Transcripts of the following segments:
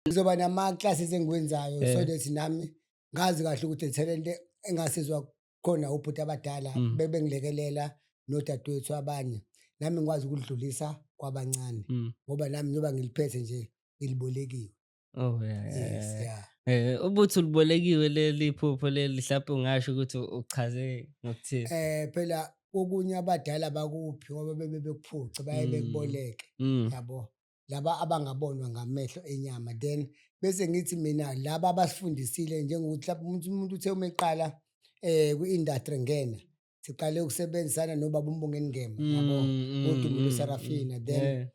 Ngizoba nama-classes engikwenzayo so that nami ngazi kahle ukuthi talent engasizwa khona ubhuti abadala bebengilekelela nodadewethu abanye, nami ngikwazi ukudlulisa kwabancane ngoba nami njengoba ngiliphethe nje ngilibolekiwe. Oh Yes, yeah. yeah. Ubuthi ulibolekiwe leli phupho leli mhlawumbe ungasho ukuthi uchaze ngokuthini? Phela okunye abadala bakuphi ngoba bebekuphuca baye bekuboleke, yabo? Laba abangabonwa ngamehlo enyama, then bese ngithi mina laba abasifundisile njengokuthi mhlawumbe umuntu uthe uma eqala kwi-industry ngena siqale ukusebenzisana nobaba uMbongeni Ngema, yabo? uDumile Sarafina, then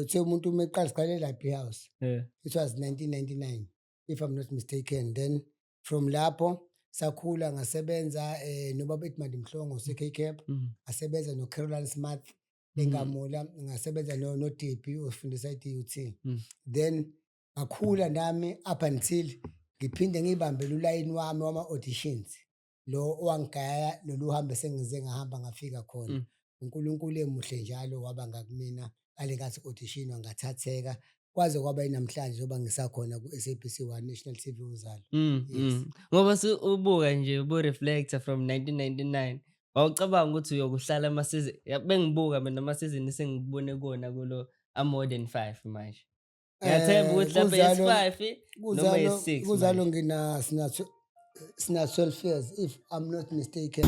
uthe umuntu uma eqala siqale e-Library House. It was 1999 if I'm not mistaken. Then from lapho sakhula ngasebenza nobaba Edmund Mhlongo se-K-Cap, ngasebenza no-Caroline Smart eNgamula, ngasebenza no-DP ofundisa i-DUT. Then ngakhula nami up until ngiphinde ngibambele ulayini wami wama-auditions lo owangigaya lolu hambe sengize ngahamba ngafika khona. uNkulunkulu emuhle njalo waba ngakumina ale ngathi audition ngathatheka kwaze kwaba namhlanje njengoba ngisakhona ku-SABC 1 National TV Uzalo. Yes. Ngoba ubuka nje ubu-reflector from 1999 wawucabanga ukuthi uyokuhlala amasizini, bengibuka mina amasizini sengikubone kuwona kulo a-more than 5 manje. Ngiyathemba ukuthi mhlawumbe yes-5 noma yes-6 kuzalo sina 12 years if I'm not mistaken.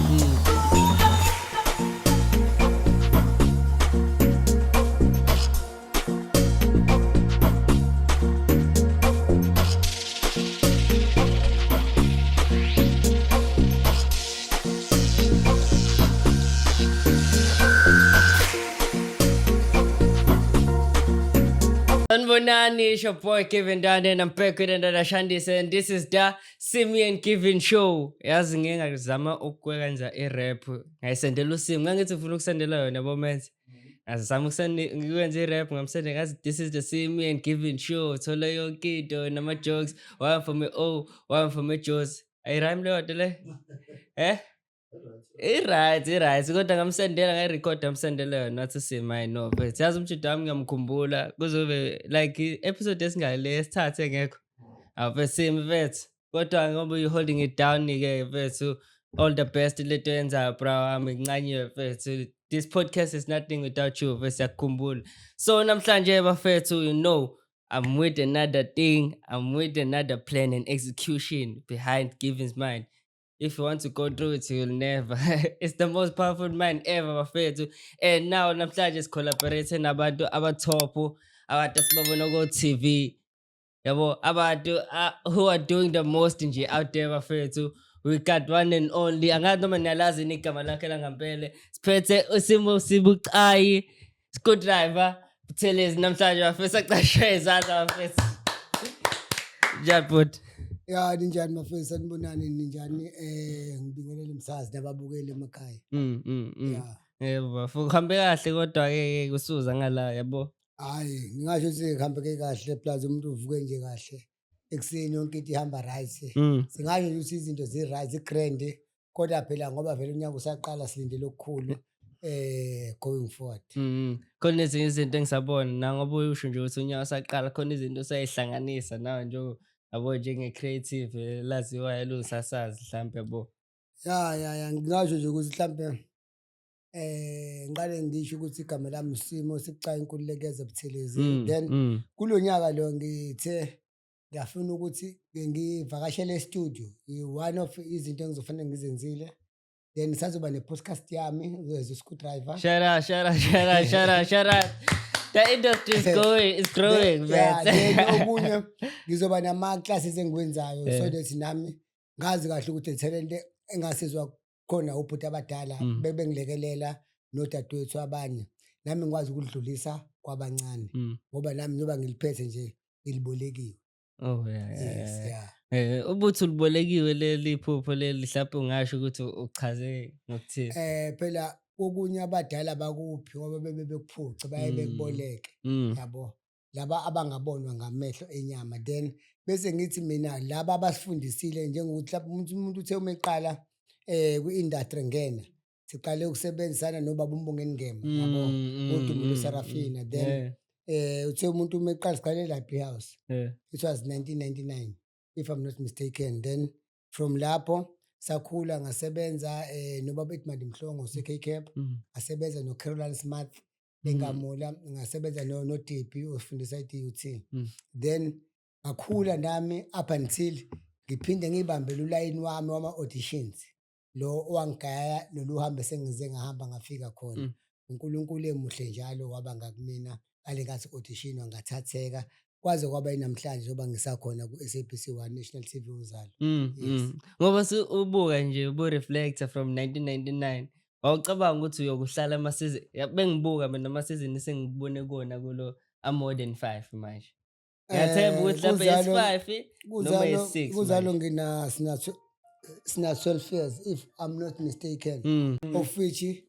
Sanibonani, it's your boy Kevin Dane and I'm back with another Shandis and this is the Simi and Kevin show. Yazi ngeke ngizama ukwenza i-rap. Ngayisendela uSimi, ngangithi ufuna ukusendela yona bomenze. Ngizama ngikwenza i-rap ngamsende ngathi this is the Simi and Kevin show. Thola yonke into nama jokes, one for me oh, one for me Joes. Ayirhyme leyo le? I-right kodwa ngamsendela ngayirekhoda ngamsendela yona nathi Simi no but yazi umshito wami ngiyamkhumbula kuzobe like episode esingale esithathe ngekho Simi vethu kodwa ngoba you holding it down ke vethu all the best leto yenzayo bro wami ngincanywe vethu this podcast is nothing without you vethu yakukhumbula so namhlanje bafethu you know I'm with another thing, I'm with another plan and execution behind Kevin's mind. If you want to go through it, you'll never. It's the most powerful man ever, bafethu. And now namhlanje collaborating nabantu abathopu, abantu asibabona ku TV. Yabo, abantu who are doing the most nje out there bafethu. We got one and only. Angazi noma niyalazi igama lakhe langampela. Siphethe uSimo Sibucayi, Screwdriver. Buthelezi namhlanje bafethu aqashe izandla bafethu. Jabut. Ya ninjani mafethu, sanibonani ninjani, ngibingelele umsazi nababukeli emakhaya. Yeah. Yebo bafethu kuhambe kahle kodwa ke kusuza ngala yabo. Hayi ngingasho ukuthi kuhambe kahle plus umuntu uvuke nje kahle ekuseni yonke into ihamba right. Singasho ukuthi izinto zi-right zi-grand kodwa phela ngoba vele unyaka usaqala silindele okukhulu going forward. Khona ezinye izinto engisabona na ngoba usho nje ukuthi unyaka usaqala khona izinto sayihlanganisa nawe nje yabo njenge-creative laziwayo lusasazi mhlampe bo. Ya ngingasho nje ukuthi mhlampe ngiqale ngisho ukuthi igama lami uSimo Sibucayi Nkululekeze Buthelezi. Then kulo nyaka lo ngithe ngiyafuna ukuthi ngivakashele e-studio, one of izinto engizofanele ngizenzile. Then sazoba ne-podcast yami as a Screwdriver. Shout out. The industry is growing, man. Yeah, okunye ngizoba nama-classes engikwenzayo so that nami ngazi kahle ukuthi talent engasizwa khona ubhuti abadala bebengilekelela nodadewethu abanye, nami ngikwazi ukudlulisa kwabancane ngoba nami njengoba ngiliphethe nje ngilibolekiwe. Oh yeah. Yes, yeah. Ubuthi ulibolekiwe leli phupho leli mhlawumbe ungasho ukuthi uchaze ngokuthini? Phela okunye abadala bakuphi ngoba bebekuphuca baye bekuboleke, yabo? Laba abangabonwa ngamehlo enyama, then bese ngithi mina laba abasifundisile njengokuthi umuntu uthe uma eqala kwi-industry ngena siqale ukusebenzisana nobaba uMbongeni Ngema, yabo? uDumile Sarafina, then uthe umuntu uma eqala siqale Library House. Yeah. It was 1999 if I'm not mistaken. Then from lapho sakhula ngasebenza nobaba Edmund Mhlongo ose-K-Cap, ngasebenza no-Caroline Smart eNgamula, ngasebenza no-DP osifundisa i-DUT. Then ngakhula nami up until ngiphinde ngibambele ulayini wami wama-auditions lo owangigaya lolu hambe sengize ngahamba ngafika khona. uNkulunkulu emuhle njalo wabanga kumina ngale nkathi audition ngathatheka kwaze kwaba namhlanje njengoba ngisakhona ku-SABC 1 National TV Uzalo. Yes. Ngoba ubuka nje ubu-reflector from 1999 wawucabanga ukuthi uyokuhlala amasizini bengibuka mina amasizini sengikubone kuwona kulo a-more than 5 manje. Ngiyathemba ukuthi mhlawumbe yes-5 noma yes-6 Kuzalo sina 12 years if I'm not mistaken, of which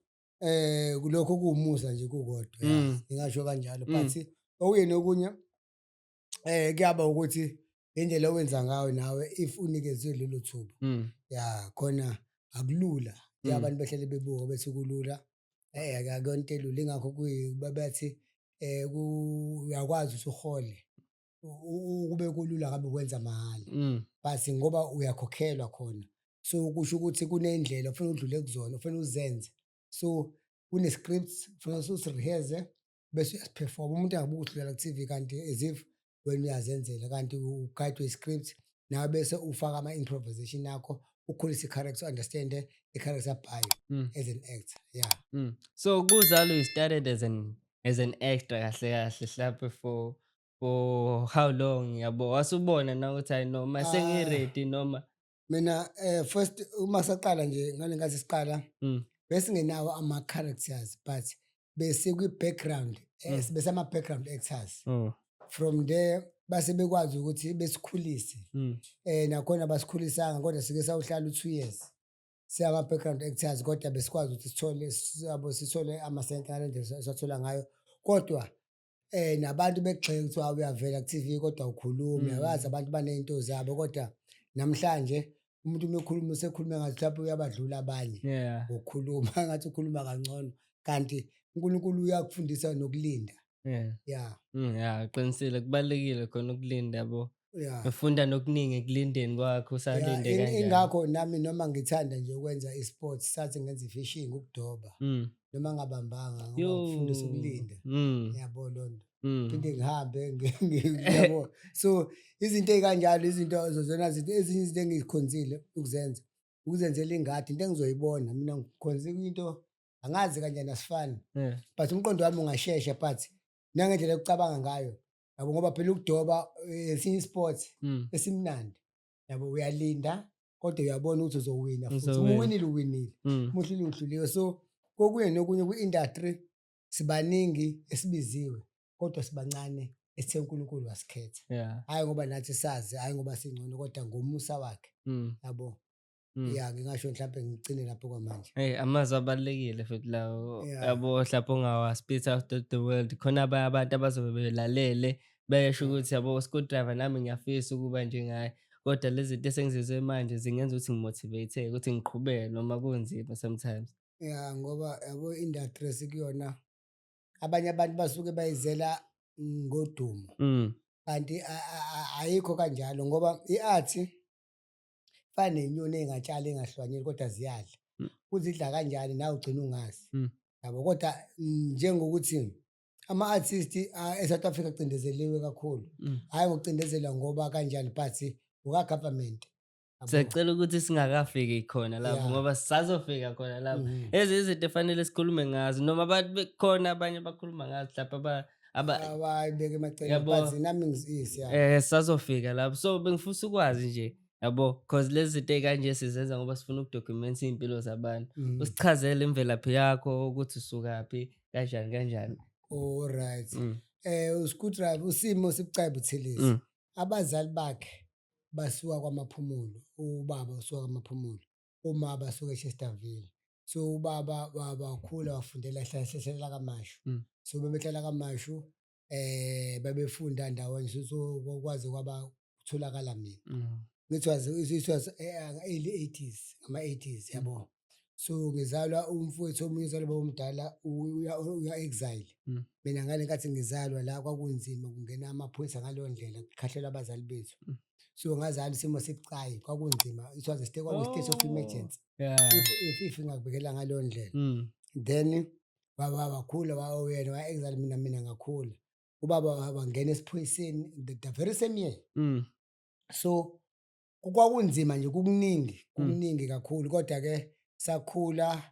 kulokho kuwumusa nje kukodwa, ngingasho kanjalo, but okuye nokunye kuyaba ukuthi indlela owenza ngayo nawe if unikezwe lelo thuba khona akulula abantu behlele bebuka bethi kulula akuyonto elula. Ingakho bathi uyakwazi ukuthi uhole kube kulula ngabe ukwenza mahhala, but ngoba uyakhokhelwa khona, so kusho ukuthi kunendlela ufuna udlule kuzona, ufuna uzenze, so kune-script ufuna usireheze bese uyasiperforma. Umuntu angabuka udlulela ku-TV kanti as if wena uyazenzela kanti uguide i-script nawe bese ufaka ama-improvisation akho, ukhulisa i-character, understand i-character bayo as an actor. So kuzalo you started as an actor kahle kahle mhlawumbe for how long yabo? Wasubona na ukuthi hayi noma sengi-ready noma? Mina first uma saqala nje ngale nkathi siqala besingenawo ama-characters but bese kwi-background bese ama-background actors. From there base bekwazi ukuthi besikhulise nakhona basikhulisanga kodwa sike sawuhlala u2 years siyama-background actors kodwa besikwazi ukuthi sithole amasenti ngale ndlela sathola ngayo, kodwa nabantu begxeka ukuthi uyavela ku-TV kodwa ukhuluma, yazi abantu baney'nto zabo, kodwa namhlanje umuntu uma ekhuluma usekhuluma ngathi mhlawumbe uyabadlula abanye ukukhuluma ngathi ukhuluma kangcono, kanti uNkulunkulu uyakufundisa nokulinda. Qinisile kubalulekile khona ukulinda yabo. Ufunda nokuningi ekulindeni kwakho usalinde kanjani. Ingakho nami noma ngithanda nje ukwenza i-sports sathi ngenza i-fishing, ukudoba noma ngabambanga ngoba ngifundisa ukulinda, yabo lonto phinde ngihambe yabo. So izinto ey'kanjalo izinto zozona zinto ezinye izinto engizikhonzile ukuzenzela ingadi into engizoyibona mina ngikhonze into angazi kanjani asifani, but umqondo wami ungashesha, but nangendlela yokucabanga ngayo yabo, ngoba phela ukudoba esinye i-sport esimnandi yabo, uyalinda kodwa uyabona ukuthi uzowina futhi uma uwinile uwinile, uma uhlule uhluliwe. So kokunye nokunye kwi-industry sibaningi esibiziwe kodwa sibancane esithe uNkulunkulu wasikhetha, hhayi ngoba nathi sazi, hhayi ngoba singcono kodwa ngomusa wakhe yabo. Ngingasho mhlawumbe ngigcine lapho kwamanje. Amazwi abalulekile futhi lawo yabo, mhlawumbe ungawa-spit out of the world khona abanye abantu abazobe belalele besho ukuthi yabo Screwdriver nami ngiyafisa ukuba njengaye, kodwa lezi zinto esengizizwe manje zingenza ukuthi ngimotivate ukuthi ngiqhubeke noma kunzima sometimes. Ngoba yabo i-industry esikuyona abanye abantu basuke bayizela ngodumo, kanti ayikho kanjalo, ngoba i-art fana nenyoni ey'ngatshala engahlwanyeli kodwa ziyadla, uzidla kanjani nawe ugcina ungazi yabo. Kodwa njengokuthi ama-artist e-South Africa acindezeliwe kakhulu, hhayi ngokucindezelwa ngoba kanjani but uka-government. Siyacela ukuthi singakafiki khona lapho ngoba sisazofika khona lapho. Ezinye izinto efanele sikhulume ngazo noma abantu bekhona abanye bakhuluma ngazo mhlawumbe abayibeka emaceleni, but nami ngizisi sisazofika lapho. So bengifisa ukwazi nje yabo, cause lezi zinto ey'kanje sizenza ngoba sifuna ukudocument iy'mpilo zabantu. Usichazele imvelaphi yakho ukuthi usukaphi kanjani kanjani. Alright. uScrewdriver uSimo Sibucayi Buthelezi, abazali bakhe basuka kwaMaphumulo, ubaba usuka kwaMaphumulo, uma basuka eChesterville. So ubaba wakhula wafundela ehlala kaMashu, so bebehlala kaMashu babefunda ndawonye, so kwaze kwaba kutholakala mina. It was early 80s, ama-80s yabo. so ngizalwa umfowethu omunye uzalwa omdala uya exile. Mina ngale nkathi ngizalwa la kwakunzima kungena amaphoyisa ngaleyo ndlela kukhahlela abazali bethu. So ngazalwa isimo sibucayi kwakunzima, it was a state of emergency. If ngakubekela ngaleyo ndlela then wakhula wayena wa-exile, mina ngakhula. Ubaba wangena esiphoyiseni the very same year. So kwakunzima nje, kukuningi kakhulu, kodwa-ke sakhula,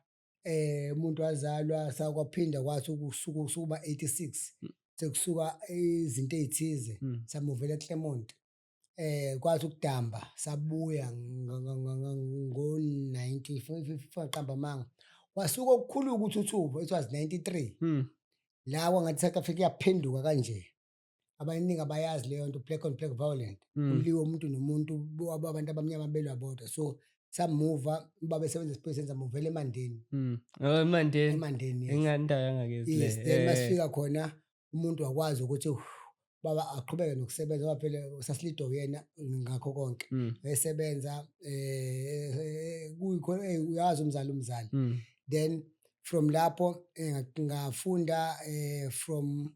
umuntu wazalwa sakwaphinda kwathi ukusuka 86 sekusuka izinto ey'thize samuvela eClermont. Kwathi ukudamba sabuya ngo-94 qamba amanga, wasuka okukhulu ukuthuthuva, it was 93. La kwangathi South Africa iyaphenduka kanje. Abaningi abayazi leyo nto, black on black violent, kuliwe umuntu nomuntu, abantu abamnyama belwa bodwa. So samuva, ubaba esebenza esiphoyiseni, samuvela eMandeni. eMandeni ingandawo yangakezi le. Yes, then masifika khona umuntu wakwazi ukuthi baba aqhubeke nokusebenza ngoba phela sasilido yena ngakho konke. Wayesebenza uyazi umzali. Then from lapho ngafunda from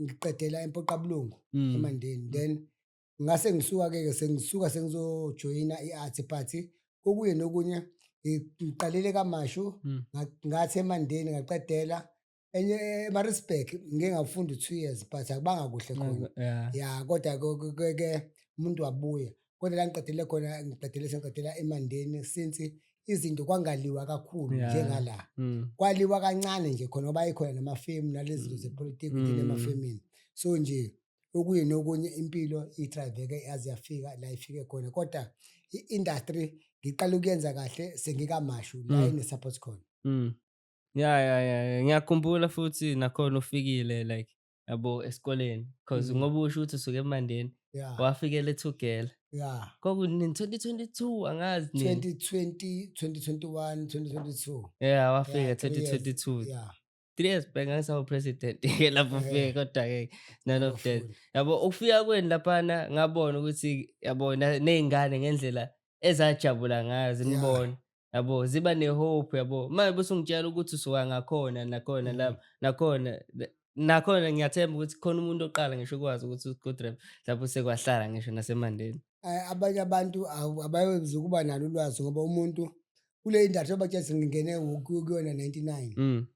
ngiqedela eMpoqa Bulungu eMandeni. Then ngase ngisuka-ke sengizojoyina i-art party. Kokuye nokunye ngiqalele kaMashu, ngathi eMandeni ngaqedela eMaritzburg ngike ngafunda 2 years but akubanga kuhle khona. Kodwa-ke umuntu wabuya, kodwa la ngiqedele eMandeni since izinto kwangaliwa kakhulu njengala. Kwaliwa kancane nje khona ngoba ikhona namafemu nalezi zinto zepolitiki emafemini. So nje okuye nokunye impilo i-drive-ke yaze yafika la ifike khona, kodwa i-industry ngiqala ukuyenza kahle sengikaMashu la ene-support khona. Ngiyakhumbula futhi nakhona ufikile like yabo esikoleni, because ngoba usho ukuthi usuke eMandeni wafikela eThugela. Kwakunini 2022 angazi nini. 2020, 2021, 2022. Wafika 2022. 3 years back ngangisawu president lapho ufike, kodwa-ke none of that. Yabo ukufika kweni laphana ngabona ukuthi yabo ney'ngane ngendlela ezajabula ngayo zinibona. Yabo ziba ne-hope yabo. Manje bese ungitshela ukuthi usuka ngakhona nakhona ngiyathemba ukuthi khona umuntu oqala ngisho ukwazi ukuthi uGoodrem lapho sekwahlala ngisho naseMandeni. Abanye abantu abayenzi ukuba nalo ulwazi ngoba umuntu kule industry abatshela ngingene kuyona 99.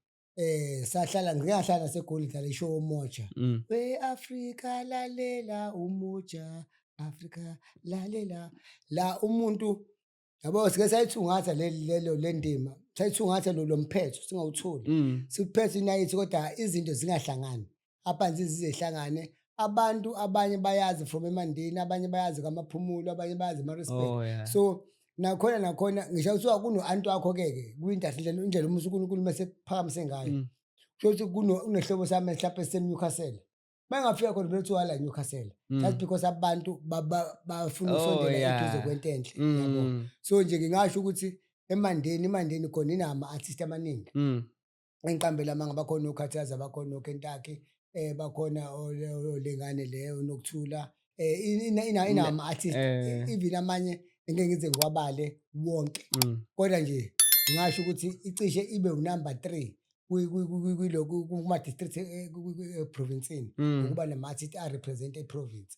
Sahlala ngahlala naseGoli dlala ishow uMoja. We-Afrika lalela uMoja, Afrika lalela. La umuntu yabo sike sayithungatha le ndima, sayithungatha lo mphetho singawutholi. Siphethe inayithi kodwa izinto zingahlangani. Aphansi zizehlangane. Abantu abanye bayazi from eMandeni, abanye bayazi kaMaphumulo, abanye bayazi eMaritzburg. So nakhona ngisho kuthiwa kuno-anti wakho-ke kwi-industry indlela uNkulunkulu mase kuphakamise ngayo. Kusho ukuthi kunehlobo sami mhlawumbe sise-Newcastle. Bangafika khona bethi wala Newcastle. Just because abantu bafuna usondela eduze kwento enhle, yabo. So nje ngingasho ukuthi eMandeni khona inama-artist amaningi. Engiqambela amanga bakhona oKhathaza, bakhona oKentaki, bakhona olengane leyo uNokuthula. Inama-artist even amanye engeke ngize ngiwabale wonke. Kodwa nje ngingasho ukuthi icishe ibe unumber 3 kuma-district eprovinsini ukuba nama-artist a-represent e-province.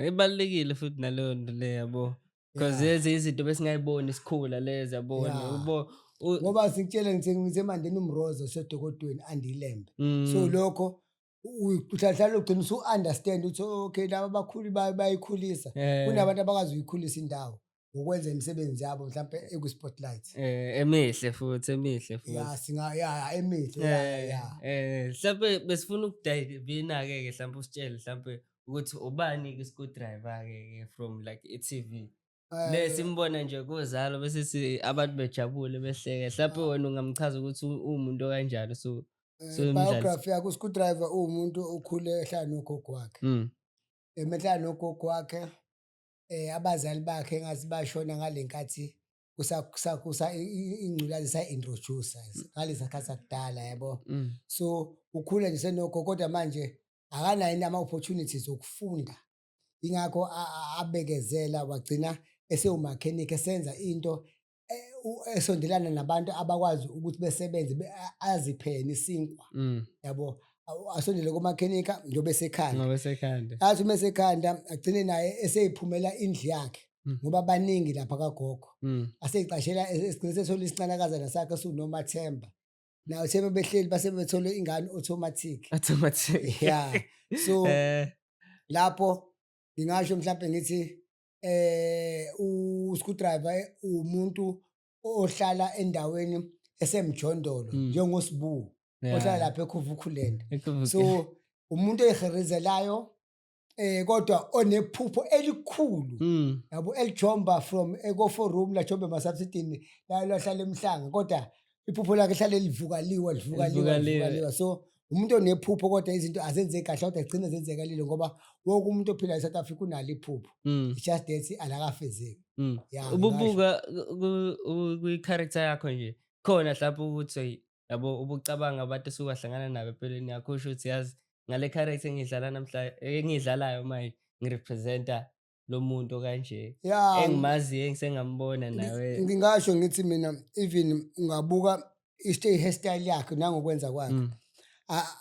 Ibalulekile futhi naleyo nto le yabo, because lezi izinto besingayiboni isikhula lezi yabona. Ngoba sikutshele ngiseMandeni uMrozo usedokodweni andilembe. So lokho uhlala ugcina usu-understand ukuthi okay laba abakhulu bayikhulisa. Kunabantu abakwazi ukuyikhulisa indawo ngokwenza imisebenzi yabo mhlawumbe ekwi-spotlight. Emihle futhi. Emihle. Mhlawumbe besifuna ukudayivina-ke mhlawumbe usitshele mhlawumbe ukuthi ubani-ke i-scoot driver-ke from like i-TV. Le simbona nje kuzalo bese abantu bejabule behleke. Mhlawumbe wena ungamchaza ukuthi umuntu okanjani so biography yakho, u-scoot driver umuntu okhule ehlala nogogo wakhe. Emehlala nogogo wakhe. Abazali bakhe ngathi bashona ngale nkathi ingculazi sa-introduce ngalesi sikhathi sakudala, yabo. So ukhula nje senogogo kodwa manje akanayo ama-opportunities okufunda. Ingakho abekezela wagcina esewumakhenikhi esenza into esondelana nabantu abakwazi ukuthi besebenze aziphene isinkwa yabo. Asondele kumakhenika njengoba esekhanda ngoba sekhanda athi uma esekhanda agcine naye eseyiphumela indlu yakhe ngoba baningi lapha kagogo aseyicashela esigcine sethola isincanakazana sakhe sunomathemba nawe themba behleli base bethole ingane automatic. Yeah. So lapho ngingasho mhlawumbe ngithi u-screwdriver umuntu ohlala endaweni esemjondolo njengosibu ohlala lapha eKhuvukuland. So umuntu oyiherizelayo kodwa onephupho elikhulu yabo elijomba from eko-4 room lajomba emasubsidini lahlala emhlanga kodwa iphupho lakhe hlale livukaliwa. So umuntu onephupho kodwa izinto azenzeki kahle kodwa agcine zenzekalile ngoba wonke umuntu ophila eSouth Africa unalo iphupho. It's just that alakafezeki. Ububuka kwi-character yakho nje khona mhlawumbe ukuthi yabo ubucabanga abantu esukahlangana nabo empeleni yakho usho ukuthi yazi ngale character engidlala namhla engidlalayo manje ngirepresenta lo muntu kanje engimaziyo engisengambona nawe. Ngingasho ngithi mina even ungabuka hairstyle yakhe nangokwenza kwakhe.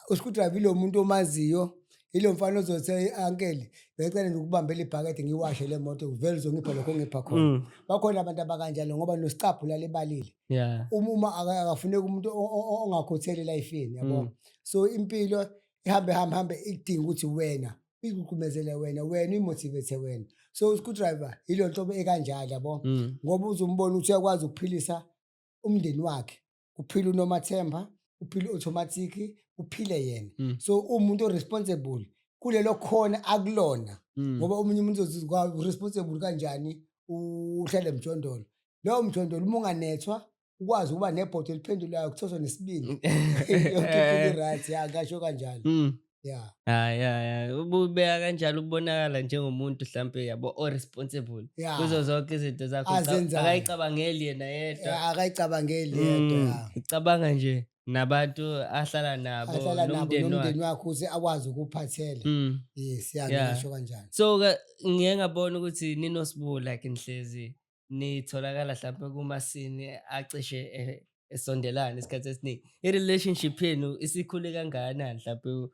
U-screwdriver ilo muntu omaziyo ilo mfana ozothi uncle ngicela ukubambela ibhakede ngiwashe le moto vele uzongipha lokho ngipha khona. Bakhona abantu abakanjalo ngoba nosicaphu lalebalile. Uma akafuneka umuntu ongakhotheli elifeni yabo. So impilo ihambe idinga ukuthi wena ikuqhumezele wena uyimotivate wena. So u-screwdriver ilo nhlobo ekanjalo yabo ngoba uzombona ukuthi uyakwazi ukuphilisa umndeni wakhe, uphila uNomathemba, uphila automatic, uphile yena. So umuntu o-responsible kulelo khona akulona ngoba omunye umuntu uzothi responsible kanjani uhlale emjondolo. Lowo mjondolo uma unganethwa ukwazi ukuba nebhodo eliphendulayo kuthoswa nesibindi yonke into right ngasho kanjalo. Ububeka kanjalo ubonakala njengomuntu mhlambe yabo o responsible kuzo zonke izinto zakho akayicabangeli yena yedwa icabanga nje nabantu ahlala nabo nomndeni wakhe ukuze akwazi ukuphathela. Yes ngisho kanjalo. So ngeke ngabona ukuthi ninosibulu like nihlezi nitholakala mhlawumbe kumasini acishe esondelana isikhathi esiningi. I-relationship yenu isikhule kangakanani mhlawumbe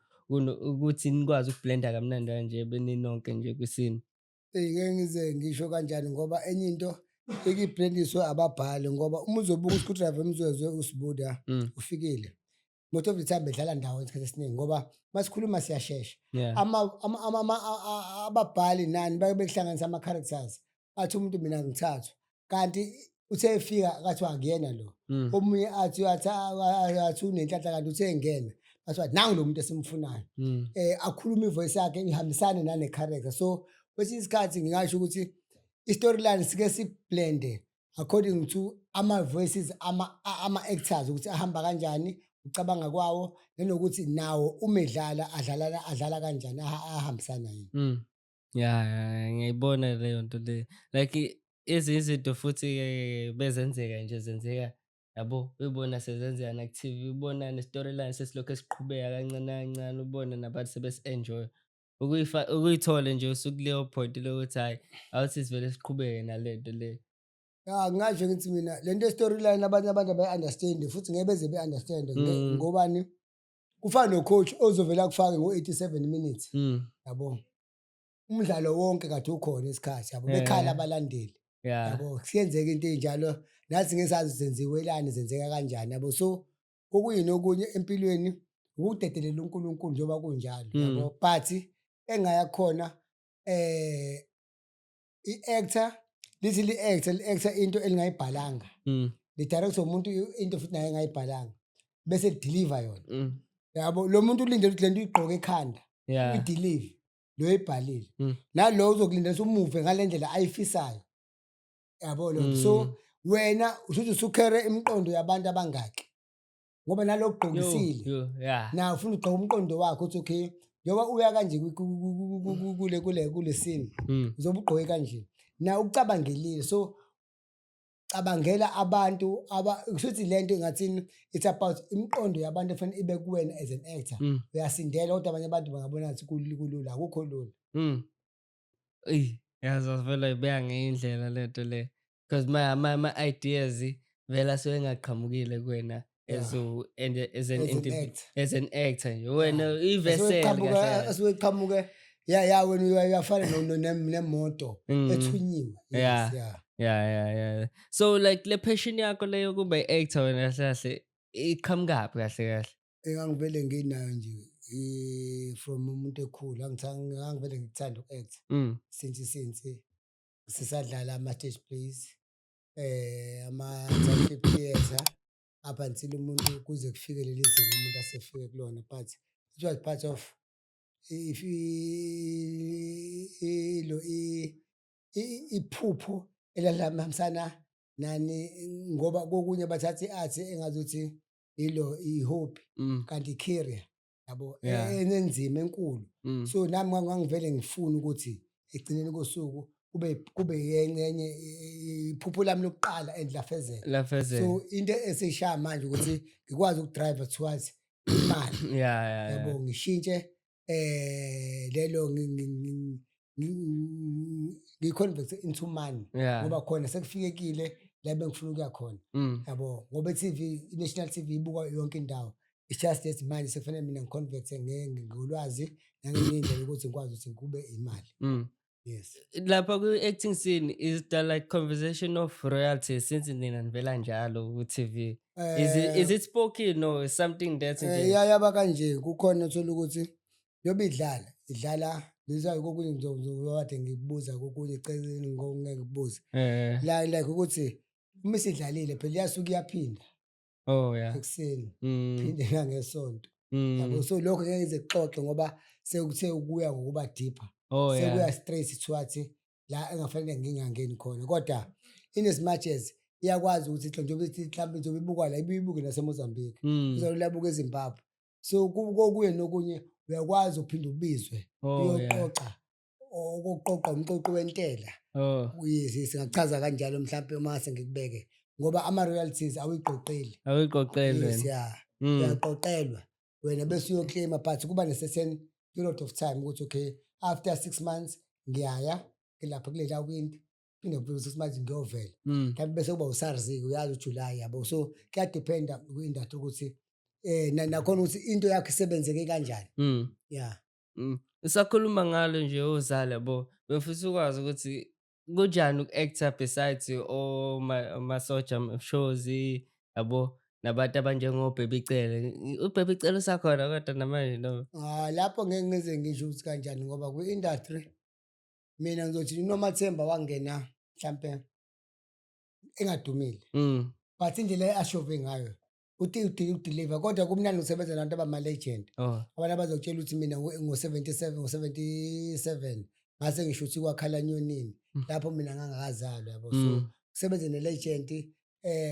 ukuthi nikwazi ukublenda kamnandi kanje beninonke nje kwisini? Ngeke ngize ngisho kanjani ngoba enye into ekiblendiswe ababhali ngoba uma uzobuka u-screwdriver umzwezwe usibuda ufikile. Most of the time bedlala ndawo isikhathi esiningi ngoba masikhuluma siyashesha. Ababhali nani bake bekuhlanganisa ama-characters athi umuntu mina ngithathu kanti uthe efika kathiwa akuyena lo omunye athi unenhlanhla kanti uthe ngena bathiwa nangu lo muntu esimfunayo. Akhuluma ivoice yakhe ihambisane nane character. So kwesinye isikhathi ngingasho ukuthi i-storyline sike siblende according to ama-voices ama-actors ukuthi ahamba kanjani, ucabanga kwawo nanokuthi nawo umedlala adlala kanjani ahambisana yini. Ngiyayibona leyo nto le like izinto futhi bezenzeka nje zenzeka yabo uyibona sezenzeka na-TV ubona ne-storyline sesilokhu esiqhubeka kancane kancane ubona nabantu sebesi-enjoy ukuyithole nje usukuleyo point lokuthi hayi awuthi sivele siqhubeke nalento le. Ngingasho ngithi mina lento ye-storyline abanye abantu abayi-understand futhi ngeke beze be-understand ngobani kufana no-coach ozovela kufake ngo-87 minutes yabo. Umdlalo wonke kade ukhona isikhathi yabo bekhala abalandeli yabo siyenzeka into enjalo nathi ngesazi zenziwelani zenzeka kanjani yabo. So okuyini okunye empilweni ukudedelela uNkulunkulu njengoba kunjalo yabo but engaya khona i-actor lithi li-actor into elingayibhalanga li-director umuntu into futhi naye engayibhalanga bese deliver yona yabo. Lo muntu ulindele ukuthi lento uyigqoke ekhanda i-deliver lo ebhalile nalo uzokulindela umuve ngalendlela ayifisayo yabo lo. So wena ushuthi usukhere imiqondo yabantu abangaki ngoba nalo ugqokisile na ufuna ugqoka umqondo wakhe uthi okay njengoba uya kanje kule scene uzobe ugqoke kanje na ucabangelile. So cabangela abantu kushuthi lento ngathini it's about imiqondo yabantu efanele ibe kuwena as an actor. Uyasindela kodwa abanye abantu bangabona ngathi kulula akukho lula. Yazovele ibeka ngeyindlela lento le. Because my ideas vele asuke engaqhamukile kuwena Yeah, and as an as an actor. as an actor nje. Yeah. Wena ivesel kahle kahle. Asuke qhamuke ya wena uyafana nemoto ethunyiwe. Yeah. Yes, yeah. Yeah. So like le passion yakho leyo kuba i-actor wena kahle kahle iqhamukaphi kahle kahle? Engangivele nginayo nje from umuntu ekhulu angivele ngikuthanda uku-act since sisadlala ama-stage plays ama-50 theatre up until umuntu kuze kufike leli zinga umuntu asefike kulona, but it was part of if iphupho elalihambisana nani ngoba kokunye bathatha i-art engazuthi ilo i-hobby kanti i-career yabo enenzima enkulu. So nami ngangivele ngifuna ukuthi ekugcineni kosuku kube yenye iphupho lami lokuqala endlafezela. So into esishaya manje ukuthi ngikwazi ukudrive towards imali. Yabo ngishintshe lelo ngiconvert into money ngoba khona sekufikekile la bengifuna ukuya khona. Yabo ngoba i-TV i-National TV ibuka yonke indawo. It's just that manje sekufanele mina ngiconvert ngolwazi nangendlela ukuthi ngikwazi ukuthi kube imali. Yes. Lapha ku-acting scene is there like conversation of royalty since nina nivela njalo ku-TV? Is it spoken or something that's yaba kanje kukhona uthola ukuthi yobe idlala lisa kokunye ngizokade ngikubuza kokunye eceleni ngeke ngibuze. Like ukuthi uma sidlalile phela iyasuka iyaphinda. Oh yeah. Ekseni. Phinde nangesonto. Yabo so lokho ngeke ngize kuxoxe ngoba sekuthe ukuya ngokuba deeper. Sekuya straight towards la engafanele ngingangeni khona. Kodwa in as much as iyakwazi ukuthi njengoba mhlawumbe njengoba ibukwa la ibuke naseMozambique. Izolabuka eZimbabwe. So kuye nokunye uyakwazi uphinda ubizwe uyoqoqa okoqoqa umqoqo wentela. Yes, singachaza kanjalo mhlawumbe mase ngikubeke ngoba ama royalties awiqoqeli. Yes, yeah. Uyaqoqelwa wena bese uyoclaim but kuba ne certain period of time ukuthi okay after 6 months ngiyaya lapha kulela winti phinde ku 6 months ngiyovela. Mhlawumbe bese kuba uSARS uyazi uJuly yabo. So kuya dependa ku-industry ukuthi nakhona ukuthi into yakho isebenzeke kanjani. Yeah. Usakhuluma ngalo nje ozala bo befisa ukwazi ukuthi kunjani uku-actor besides masoja shows yabo nabantu abanjengoBhebicele. uBhebicele usakhona kodwa namanje no? Lapho ngeke ngize ngisho ukuthi kanjani ngoba kwi-industry mina ngizothi uNomathemba wangena mhlambe engadumile. But indlela ashove ngayo udeliver kodwa kumnandi ukusebenza nabantu abama-legend. Abantu abazokutshela ukuthi mina ngo-77 ngase ngisho ukuthi kwakhala nyonini lapho mina ngangakazalwa yabo. So kusebenza ne-legend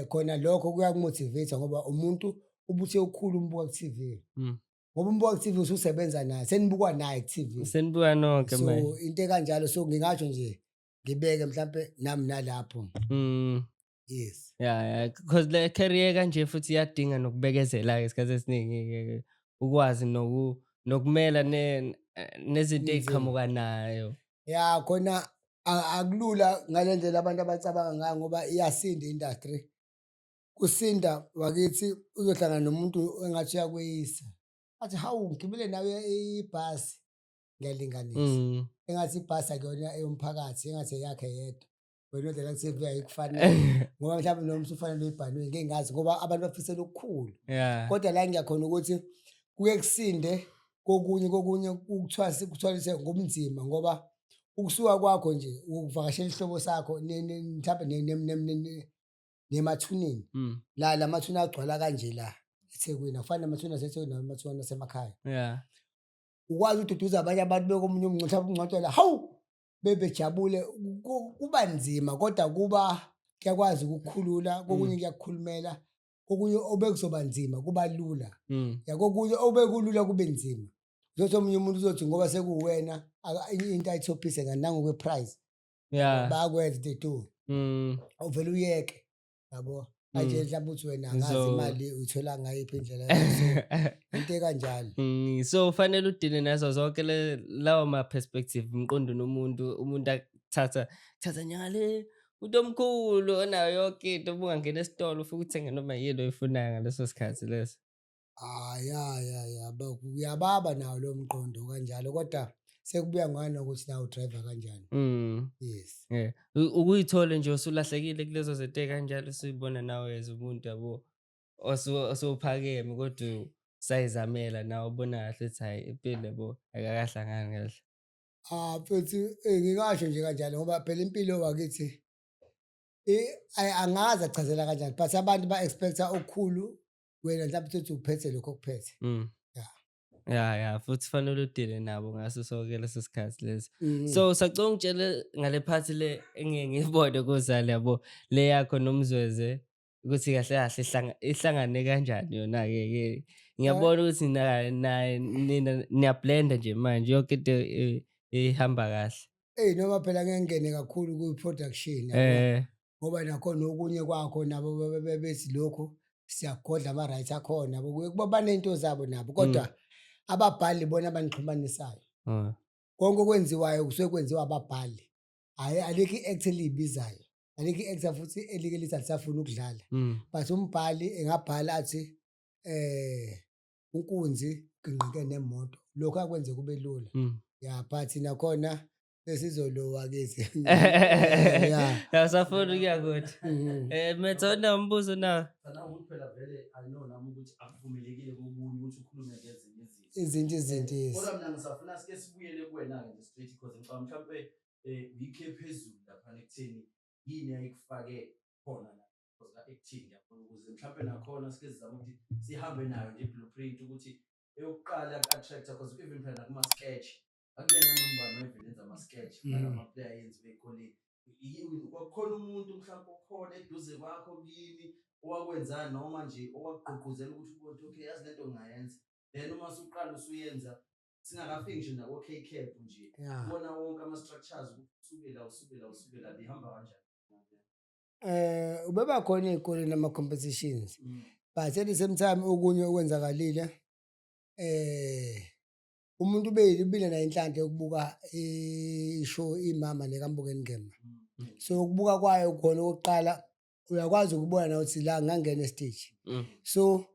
khona lokho kuyakumotivate ngoba umuntu ubuthe ukhulu umbuka ku-TV. Ngoba umbuka ku-TV ususebenza naye senibukwa naye ku-TV. Senibuka nonke manje. So into kanjalo so ngingatsho nje ngibeke mhlambe nami nalapho. Yes. Yeah, because le career kanje futhi iyadinga nokubekezela isikhathi esiningi ukwazi nokumela nezinto eziqhamuka nayo. Yeah, khona akulula ngalendlela abantu abacabanga ngayo ngoba iyasinda industry. Kusinda wakithi uzohlangana nomuntu engathi uyakweyisa. Athi hawu ngibile nawe ibhasi ngiyalinganisa. Engathi ibhasi akuyona eyomphakathi engathi yakhe yedwa. Wena indlela ku-TV ayikufanele ngoba mhlawumbe noma usufanele uyibhanwe ngeke ngazi ngoba abantu bafisela okukhulu. Kodwa la ngiyakhona ukuthi kuye kusinde kokunye ukuthwalise ngobunzima ngoba ukusuka kwakho nje ukuvakashela isihlobo sakho mhlawumbe nemathuneni la mathuna agcwala kanje la eThekwini afana namathuna aseThekwini namathuna asemakhaya. Ukwazi ududuza abanye abantu bekomunye mhlawumbe ungcwatshe la hawu bebejabule kuba nzima kodwa kuyakwazi ukukhulula kokunye kuyakukhulumela kokunye obekuzoba nzima kuba lula. Kokunye obekulula kube nzima. Uzothi omunye umuntu uzothi ngoba sekuwena into ayithophise nangokwe price. Bayakwenza they do. Uvela uyeke yabo. Manje mhlawumbe uthi wena ngazi imali uyithola ngayiphi indlela into kanjalo. So fanele udile nazo zonke lawo ma perspective umqondo nomuntu thatha nyanga le umuntu omkhulu onayo yonke into ubungangena esitolo ufike uthenge noma yini oyifunayo ngaleso sikhathi leso. Uyababa nawo lowo mqondo kanjalo kodwa sekubuya ngani ukuthi nawe udrayiva kanjani. Yes. Ukuyithole nje usulahlekile kulezo zinto ey'kanjalo usuyibona nawe as umuntu yabo osowuphakeme kodwa usayizamela nawe ubona kahle ukuthi hhayi impilo yabo akakahlangani kahle. Futhi ngingasho nje kanjalo ngoba phela impilo wakithi angazi achazela kanjani but abantu ba-expect-a okukhulu wena mhlawumbe uthi uphethe lokho okuphethe. Ya futhi fanele udile nabo ngaso sonke leso sikhathi leso. So sacela ungitshele ngale phathi le engike ngiyibone kuzali yabo le yakho noMzweze ukuthi kahle kahle ihlangane kanjani yona-ke. Ngiyabona ukuthi nina niyablenda nje manje yonke into ihamba kahle. Noma phela ngeke ngingene kakhulu kwi-production yabo ngoba nakhona okunye kwakho nabo bethi lokhu siyagodla ama-right akhona yabo kuba banento zabo nabo kodwa ababhali bona abanixhumanisayo. Konke okwenziwayo kusuke kwenziwa ababhali. Alikho i-act eliyibizayo, alikho i-actor futhi elike lithi alisafuna ukudlala. But umbhali engabhala athi unkunzi ginqike nemoto lokhu akwenze kube lula. But nakhona besizolowa kithi. Awusafuni ukuya kude. Methona umbuzo nawe. Ukuthi phela vele I know nami ukuthi akuvumelekile komunye ukuthi ukhulume ngezinye izinto yes. Kodwa mina ngisafuna sike sibuyele kuwena-ke nje straight because ngicabanga mhlawumpe uyikhe phezulu laphana ekutheni yini ayikufake khona la because la-acting yabona ukuze mhlawumpe nakhona sike sizama ukuthi sihambe nayo nje i-blueprint ukuthi eyokuqala ku-attractor because even phela nakuma-sketch akuyena nombani wayevele enza ama-sketch nama-player yenziwe ey'koleni. Kwakukhona umuntu mhlawumpe okhona eduze kwakho kini owakwenzani noma nje owakugqugquzela ukuthi ubone okay yazi lento ngingayenza then uma usuqala usuyenza singakafiki nje nako-K-Cap nje ubona wonke ama-structures usuke la bihamba kanjani? Ubeba khona ey'koleni nama-competitions but at the same time okunye okwenzakalile umuntu ubile nayo inhlanhla yokubuka ishow imama nekambukeni ngema. So ukubuka kwayo khona okokuqala uyakwazi ukubona na ukuthi la ngangena estage. So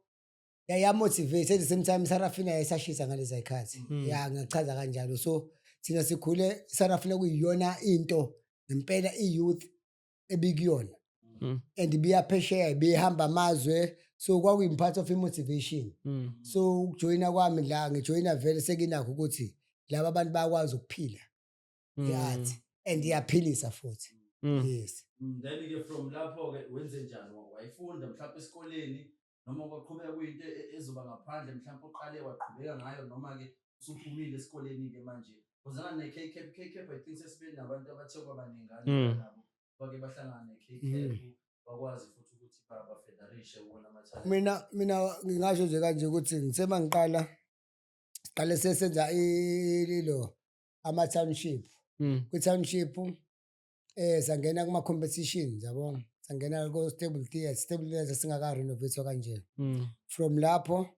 yamotivate at the same time iSarafina yayisashisa ngalezi zikhathi. Ngiyachaza kanjalo. So thina sikhule iSarafina kuyiyona into ngempela i-youth ebikuyona. And ibiyaphesheya ibihamba amazwe so kwakuyi part of i-motivation. So ukujoyina kwami la ngijoyina vele sekinakho ukuthi laba abantu bayakwazi ukuphila. Yathi and iyaphilisa futhi. Yes. Then-ke from lapho-ke wenze njani? Wayifunda mhlawumpe esikoleni noma kwaqhubeka kuyinto ezoba ngaphandle mhlawumpe uqale waqhubeka ngayo noma-ke usuphumile esikoleni-ke manje? Uzana ne-K-Cap I think sesibe nabantu abathe kwabaningana nabo bake bahlangana ne-K-Cap bakwazi futhi ukuthi bafederishe wona ama-talent. Mina ngingasho nje kanje ukuthi ngisema ngiqala sesenza ama-township. Kwi-township sangena kuma-competitions yabo. Sangena ko-Stable Theatre singaka-renovate kanje. From lapho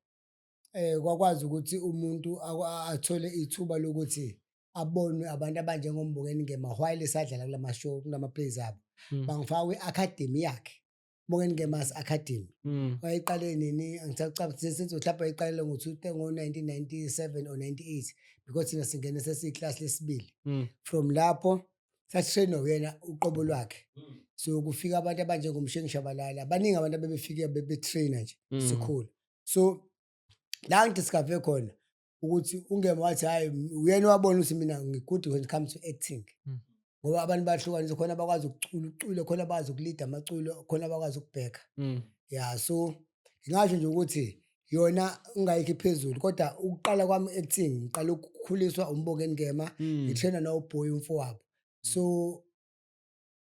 kwakwazi ukuthi umuntu athole ithuba lokuthi abonwe abantu abanjengoMbukeni Ngema while esadlala kulama show kulama-plays abo. Bangifaka kwi-academy yakhe Mbukeni Ngema's Academy. Wayiqale nini angisacabanga senzo mhlawumbe wayiqalile ngo-1997 or 98 because thina singene sesiyiclass lesibili. From lapho satrainwa uyena uqobo lwakhe. So kufika abantu abanjengomshengi Shabalala baningi abantu abebefike betrainer nje sikhulu. So la ngidiscover khona ukuthi uNgema wathi hayi uyena wabona ukuthi mina ngi-good when it comes to acting. Ngoba abantu bahlukanisa khona bakwazi ukucula khona bakwazi ukulida amaculo khona bakwazi ukubheka. So ngingasho nje ukuthi yona ungayikho phezulu kodwa ukuqala kwami acting ngiqala ukukhuliswa uMbukeni Ngema ngitrainer noBoy umfowabo. So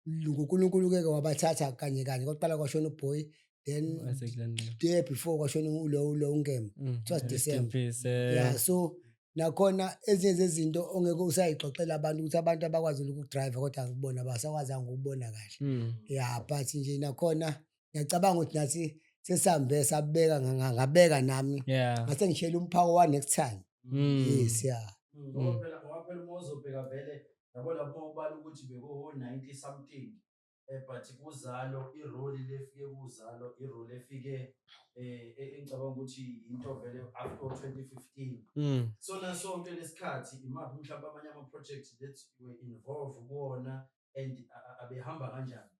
uNkulunkulu-ke wabathatha kanye kwaqala kwashona uBoy then day before kwashona lo uNgema. It was December. So nakhona ezinye zezinto ongeke usayixoxela abantu ukuthi abantu abakwazi ukudrive kodwa ngikubona basakwazanga ukubona kahle. But nje nakhona ngiyacabanga ukuthi nathi sesambe sabeka ngabeka nami ngase ngishela umphawu wa next time. Yes Ngoba phela uma uzobheka vele yabo lapho ubala ukuthi bekuwo 90 something but kuzalo irole lefike kuzalo irole efike engicabanga ukuthi into vele after 2015 sona sonke lesikhathi imaphi mhlawumbe amanye ama projects that were involved kuwona and abehamba kanjani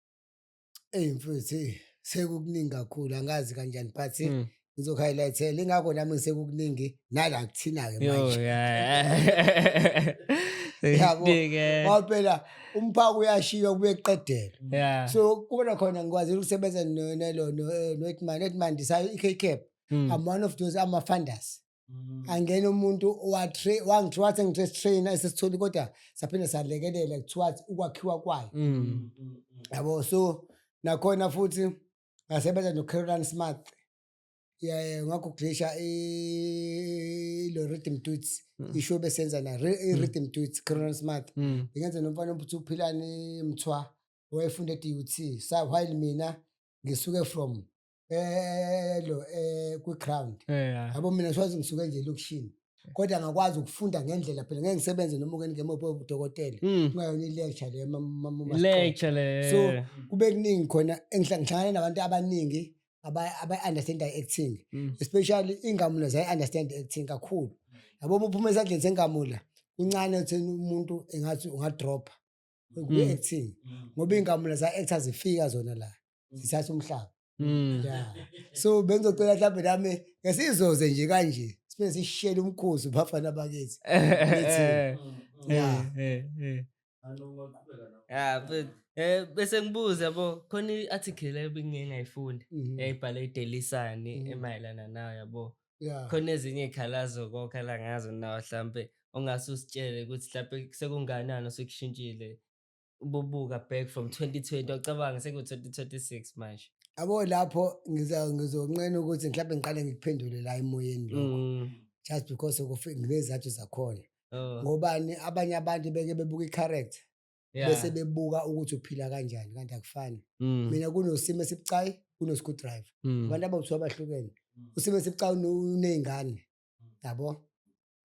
mfethu sekukuningi kakhulu angazi kanjani but ngizohighlightela ingakho nami sekukuningi nala kuthina ke manje yabo phela umphako uyashiya kube eqedela so kuba khona ngikwazi ukusebenza noEtman disayo iKCAP I'm one of those ama funders angena umuntu wathi ngitrainer esesitholi kodwa saphinde salekelela towards ukwakhiwa kwayo yabo so nakhona futhi ngasebenza noCaroline Smart ngakho glisha lo rhythm dudes isho besenza na rhythm dudes Caroline Smart ngenza nomfana uPhilani Mthwa wayefunda eDUT so while mina ngisuke from ku ground yabo mina siwazi ngisuke nje lokushini kodwa ngakwazi ukufunda ngendlela phela ngeke ngisebenze noma ngemopho udokotela kungayona ilecture le lecture so kube kuningi khona engihlangana nabantu abaningi aba-understand acting especially ingamula zayi-understand acting kakhulu yabo uphuma esandleni sengamula uncane uthi umuntu engathi ungadropha ku-acting ngoba ingamula za-actor zifika zona la zithatha umhlaba so bengizocela mhlawumbe nami ngesizoze nje kanje sibe sishiyele umkhosi bafana bakithi bese ngibuza yabo khona i-article ebengike ngayifunda yayibhalwe iDaily Sun emayelana nayo yabo khona ezinye ikhalazo kokhala ngazo nawo mhlambe ongase usitshele ukuthi mhlambe sekunganani osekushintshile ububuka back from 2020 ocabanga seku-2026 manje yabo lapho ngizonqena ukuthi mhlawumbe ngiqale ngikuphendule la emoyeni lokho just because ngilezathu zakhona ngobani abanye abantu beke bebuka i-character bese bebuka ukuthi uphila kanjani kanti akufani mina kunosimo esibucayi kuno-screwdriver abantu abawuthiwa abahlukene usimo esibucayi uney'ngane yabo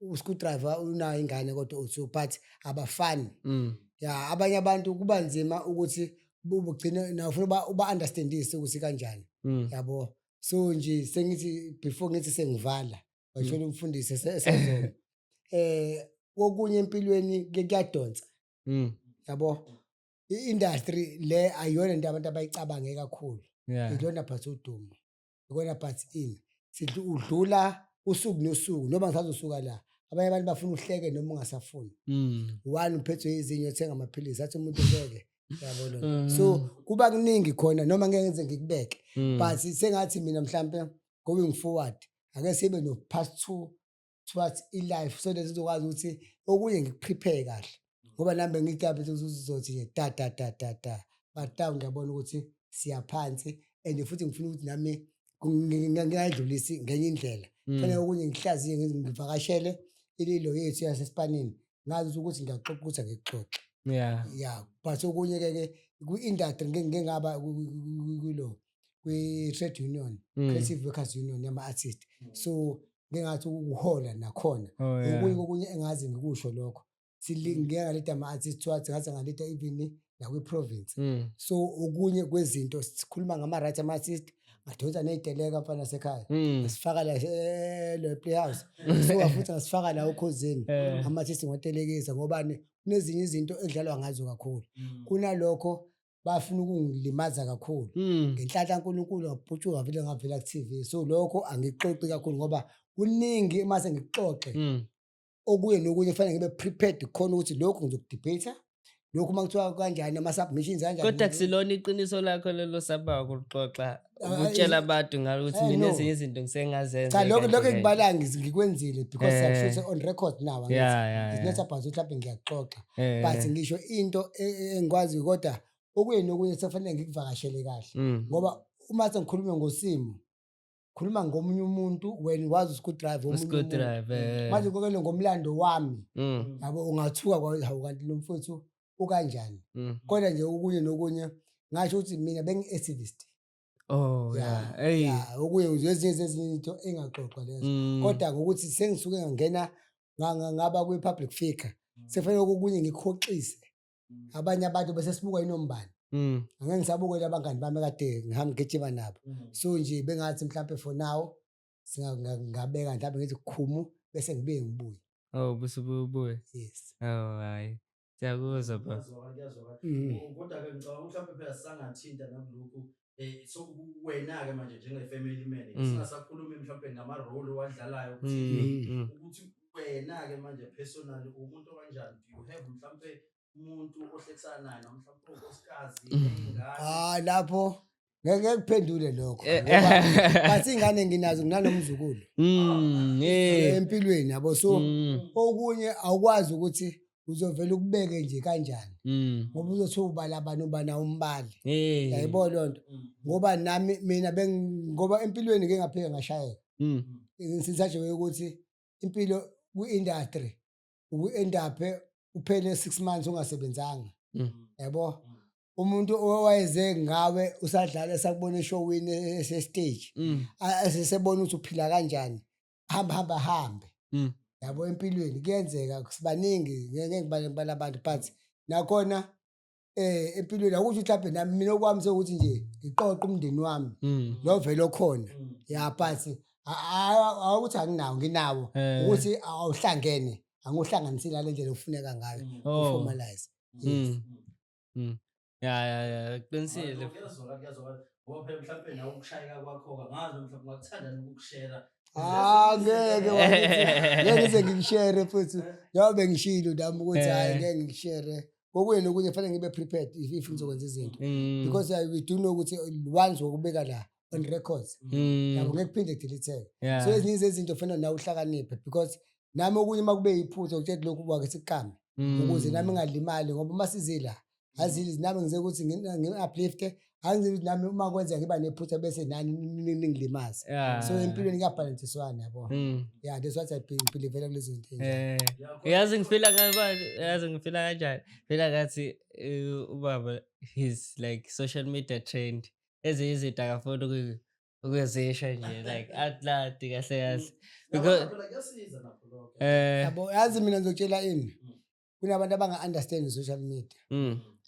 u-screwdriver unayo ingane kodwa uthiwa but abafani abanye abantu kuba nzima ukuthi bugcina nawufuna uba-understandise ukuthi kanjani yabo so nje sengithi before ngithi sengivala wathola umfundisi esezona kokunye empilweni kuyadonsa yabo i-industry le ayiyona into abantu abayicabange kakhulu ikona but udumo ikona but sithi udlula usuku nosuku noma ngisazosuka la abanye abantu bafuna uhleke noma ungasafuni one uphethwe izinyo uthenga amaphilisi athi umuntu ubeke yabo so kuba kuningi khona noma ngeke ngize ngikubeke but sengathi mina mhlambe going forward ake sibe no past 2 towards i-life so that sizokwazi ukuthi okunye ngikuprepare kahle ngoba nami ngicabha ukuthi uzothi nje but ngiyabona ukuthi siyaphansi and futhi ngifuna ukuthi nami ngingayidlulisi ngenye indlela kufanele okunye ngihlaziye ngivakashele ililo yethu yasesipanini ngazi ukuthi ngiyaxoxa ukuthi angikuxoxe but okunye-ke kwi-industry ngeke ngaba kulo kwi-trade union creative workers union yama-artist so ngingathi ukuhola nakhona okunye engazi ngikusho lokho ngeke ngaleta ama-artist wathi ngathi ngaleta even nakwi-province so okunye kwezinto sikhuluma ngama-right ama-artist ngadonsa ney'teleka mfana sekhaya ngasifaka la le playhouse so futhi ngasifaka la ukhosini ama-artist ngotelekisa ngobani kunezinye izinto edlalwa ngazo kakhulu kunalokho bafuna ukungilimaza kakhulu ngenhlanhla kaNkulunkulu ngabhutshuka vele ngavela ku-TV so lokho angixoxi kakhulu ngoba kuningi mase ngixoxe okuye nokunye kufanele ngibe prepared khona ukuthi lokhu ngizokudebate lokhu makuthiwa kanjani ama-submissions kanjani kodwa kusilona iqiniso lakho lelo sababa ukuxoxa ukutshela abantu ngalo ukuthi mina ezinye izinto ngisengazenza cha lokho engibala ngikwenzile because I'm on record now it's not about ukuthi lapho ngiyaxoxa but ngisho into engikwazi kodwa okuye nokunye sekufanele ngikuvakashele kahle ngoba uma sengikhuluma ngosimo khuluma ngomunye umuntu wena wazi uscrewdriver manje kokele ngomlando wami yabo ungathuka kwawo kanti lo mfowethu ukanjani kodwa nje okunye nokunye ngasho ukuthi mina bengi-activist okuye ezinye zezinto engaxoxwa lezo kodwa ngokuthi sengisuke ngangena ngaba kwi-public figure Sekufanele okunye ngikhoxise abanye abantu bese sibuka inombani. Angeke ngisabukela abangani bami kade ngihamba ngigijima nabo. So nje bengathi mhlambe for now ngabeka mhlambe ngithi khumu bese ngibuye ngibuye. Oh, busubuye. Yes. Oh, hayi. Siyakuzwa bro. Kodwa-ke ngicabanga mhlawumbe phela sangathinta nakulokhu so wena-ke manje njenge-family man singasakhulumi mhlawumbe ngama-role owadlalayo ku-TV ukuthi wena-ke manje personally umuntu okanjani? Do you have mhlawumbe umuntu ohlekisana naye noma mhlawumbe unkosikazi ingane? Lapho ngeke ngiphendule lokho ngoba bathi ingane nginazo nginanomzukulu empilweni yabo. So okunye awukwazi ukuthi uzovela ukubeke nje kanjani ngoba uzothi ubala abantu bana umbali. Yayibona lonto ngoba nami mina ngoba empilweni ngeke ngaphika ngashayeka. Ngisithathe ukuthi impilo ku-industry uku-end up uphele 6 months ungasebenzanga. Yabo umuntu owayeze ngawe usadlala esakubona eshowini ese-stage asesebona ukuthi uphila kanjani hambe. Yabo empilweni kuyenzeka sibaningi ngeke ngibala abantu but nakhona empilweni akuthi mhlawumbe nami mina okwami sokuthi nje ngiqoqe umndeni wami lo vele okhona. But awukuthi anginawo nginawo ukuthi awuhlangene angohlanganisile le ndlela ofuneka ngayo formalize. Ya qinisile. Kuyazwakala ngoba phela mhlawumbe nawe ukushayeka kwakho ngazi mhlawumbe ungakuthanda nokukushare. Ngeke ngize ngikushare futhi njengoba ngishilo nami ukuthi hayi ngeke ngikushare. Kokunye nokunye kufanele ngibe prepared if ngizokwenza izinto because we do know ukuthi once wokubeka la on records yabo ngeke kuphinde kudelete. So ezinye izinto kufanele nawe uhlakaniphe because nami okunye makube yiphutha ukuthethe lokhu kwake sikame ukuze nami ngingalimali ngoba masizila azili nami ngize ukuthi ngi-uplift angize nami uma kwenza ngiba nephutha bese nani ningilimaza. So empilweni kuyabhalansiswana yabo. Yeah, that's what I believe vela kulezi zinto. Yazi ngifila kanjani? Phela ngathi ubaba he's like social media trend. Ezinye izinto akafuni ukuzisho nje like atlati kahle because kuyasiza nakho lokho. Yabo yazi mina ngizotshela ini kunabantu abanga-understand social media.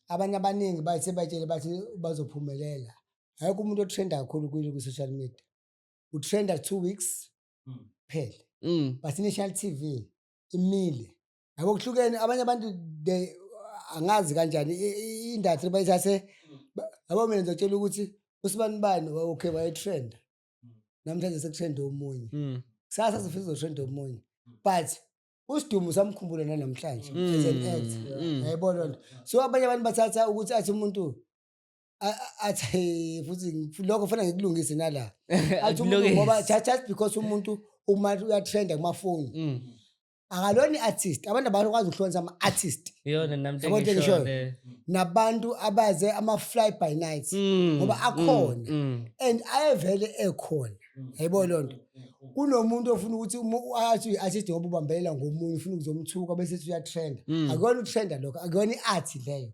Abanye abaningi bathi sebatshele bathi bazophumelela. Ayikho umuntu otrenda kakhulu ku-social media. Utrenda 2 weeks phela. But national TV imile. Yabo kuhlukene abanye abantu angazi kanjani industry bayithathe. Yabo mina ngizotshela ukuthi usibani okay bayitrenda. Namhlanje sekutrenda omunye. Kusasa sifisa uzotrenda omunye. But uSidumo samkhumbula namhlanje as an act. Yayibona lonto. So abanye abantu bathatha ukuthi athi umuntu athi futhi lokho kufanele ngikulungise nala. Athi umuntu ngoba just because umuntu uma uyatrenda kumafoni. Akalona artist abantu abakwazi ukuhlonza ama-artist. Yona namhlanje nabantu abaze ama-fly by night ngoba akhona and ayevele ekhona. Yayibona lonto. Kunomuntu ofuna ukuthi athi uyi-artist ngoba ubambelela ngomunye ufuna ukuzomthuka bese uyatrenda. Akuyona utrenda lokho akuyona i-art leyo.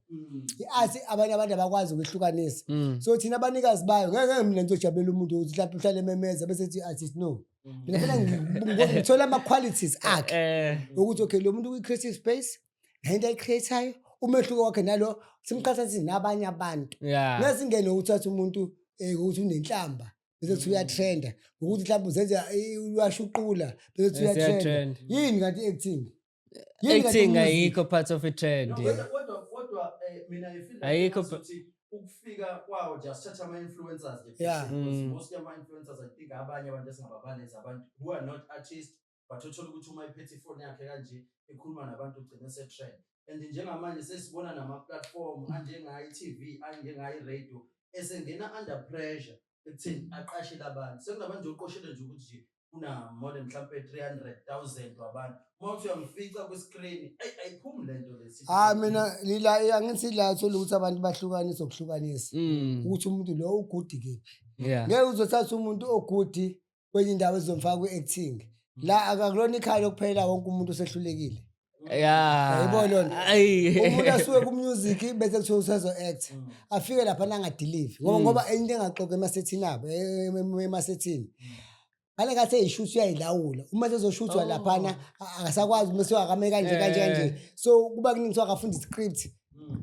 I-art abanye abantu abakwazi ukwehlukanisa. So thina abanikazi bayo ngeke mina ngizojabulela umuntu ukuthi mhlawumbe uhlale ememeza bese ethi artist no. Mina kufanele ngithola ama-qualities akhe ukuthi okay lo muntu kwi-creative space into ayicreate-ayo umehluko wakhe nalo simqhathanise nabanye abantu. Ngesingene ukuthatha umuntu ukuthi unenhlamba bese uyatrenda ukuthi mhlawumbe uzenze uyashuqula bese uyatrenda. Yini kanti acting ayikho part of a trend. Kodwa mina ngifila ukuthi ukufika kwawo just thatha ama-influencers nje. Most ama-influencers I think abanye abantu esingababaleza abantu who are not artists but uthola ukuthi uma iphethe ifoni yakhe kanje ekhuluma nabantu ugcine se-trend. And njengamanje sesibona nama-platform anjengayi-TV anjengayi-radio esengena under pressure ekutheni aqashele abantu. Sekunabantu nje uqoshele nje ukuthi nje una more than mhlawumbe 300,000 wabantu. Uma uthi uyamfica kwi-screen ayiphumi lento lesi. Mina lila angithi la thola ukuthi abantu bahlukanisa ukuhlukanisa ukuthi umuntu lo ugudi kephi. Ngeke uzothatha umuntu ogudi kwenye indawo ezomfaka ku-acting. La akakulona ikhaya lokuphela wonke umuntu usehlulekile. Yayibona lonto. Umuntu asuke ku-music bese kuthiwa usezo-act. Afike lapha nangadelive ngoba enye into engaxoxa emasethini abo emasethini. ngale ngathi eyishuthi uyayilawula uma sezoshuthwa laphana akasakwazi uma sewakameka kanje so kuba kuningi akafunda iscript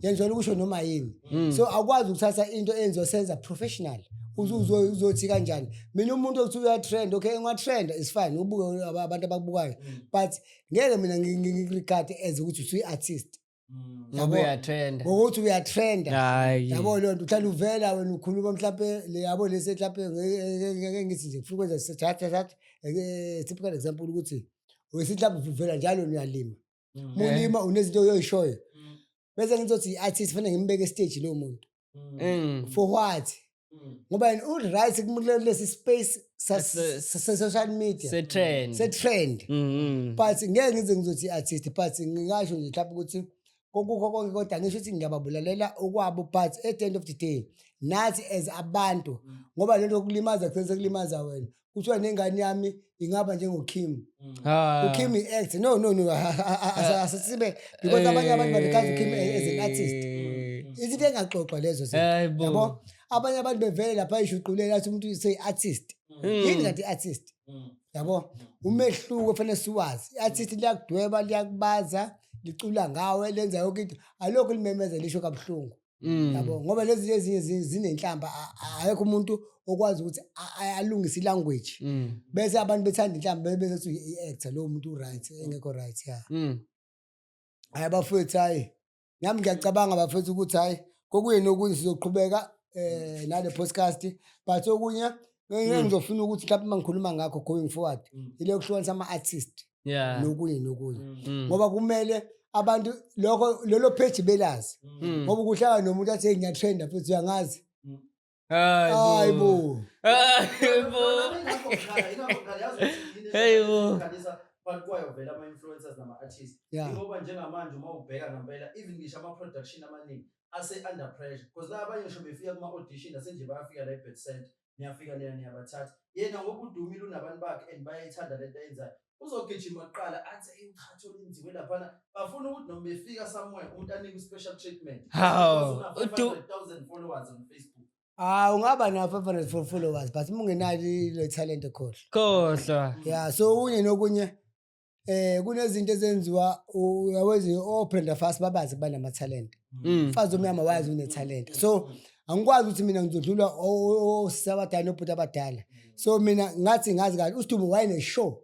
yenzela ukusho noma yini so akwazi ukuthatha into enzosenza professional uzothi kanjani mina umuntu othi uya trend okay ngiwa-trend is fine ubuke abantu abakubukayo but ngeke mina ngikuregard as ukuthi usuyi-artist ngokuthi uyatrenda yabo leyo nto uhlala uvela wena ukhuluma mhlawumbe yabo lesi mhlawumbe ngeke ngithi nje kufuna ukwenza typical example ukuthi mhlawumbe uvela njalo uyalima mulima unezinto oyishoyo bese ngizothi i-artist fanele ngimbeke stage lo muntu for what ngoba yena uright kumulesi space social media se-trend but ngeke ngize ngizothi i-artist but ngingasho nje mhlawumbe ukuthi kokukho konke kodwa ngisho ukuthi ngiyababulalela okwabo but at the end of the day nathi as abantu ngoba lento yokulimaza kusenze kulimaza wena kuthiwa nengane yami ingaba njengoKim uKim i-act no asisibe because abanye abantu baregazi uKim as an artist izinto engaxoxwa lezo yabo abanye abantu bevele lapha ishuqulela athi umuntu say-artist yini kanti i-artist yabo umehluko fanele siwazi i-artist liyakudweba liyakubaza licula ngawe lenza yonke into alokho limemeza lisho kabuhlungu yabo ngoba lezi ezinye zinenhlamba ayekho umuntu okwazi ukuthi alungise ilanguage bese abantu bethanda inhlamba bese i-actor lo muntu right engekho right hayi bafethu hayi nami ngiyacabanga bafethu ukuthi hayi kokuye nokunye sizoqhubeka nale podcast but okunye ngizofuna ukuthi mhlawumbe mangikhuluma ngakho going forward ile yokuhlukanisa ama-artist nokunye ngoba kumele abantu lolo page belazi ngoba ukuhlala nomuntu athi ngiyatrenda futhi uyangazi hayibo but kwayo vela ama-influencers nama-artists ngoba njengamanje uma ubheka ngempela even ngisho ama-production amaningi ase-under pressure because la abanye ngisho befika kuma-audition asenje bayafika la e-Bed Center niyafika niyabathatha yena ngoba udumile unabantu bakhe and bayayithanda lento ayenzayo uzogijima kuqala athi uchatho lenziwe laphana bafuna ukuthi noma befika somewhere umuntu anikwe special treatment una 500,000 followers on Facebook ungaba na 500 followers but ungenayo ile talent khohlwa so unye nokunye kunezinto ezenziwa uyawezi oPrenda Fassie babazi banama talent mfazi omnyama wazi une talent so angikwazi ukuthi mina ngizodlula osabadala obhuti abadala so mina ngathi ngazi kahle uSidumo wayene show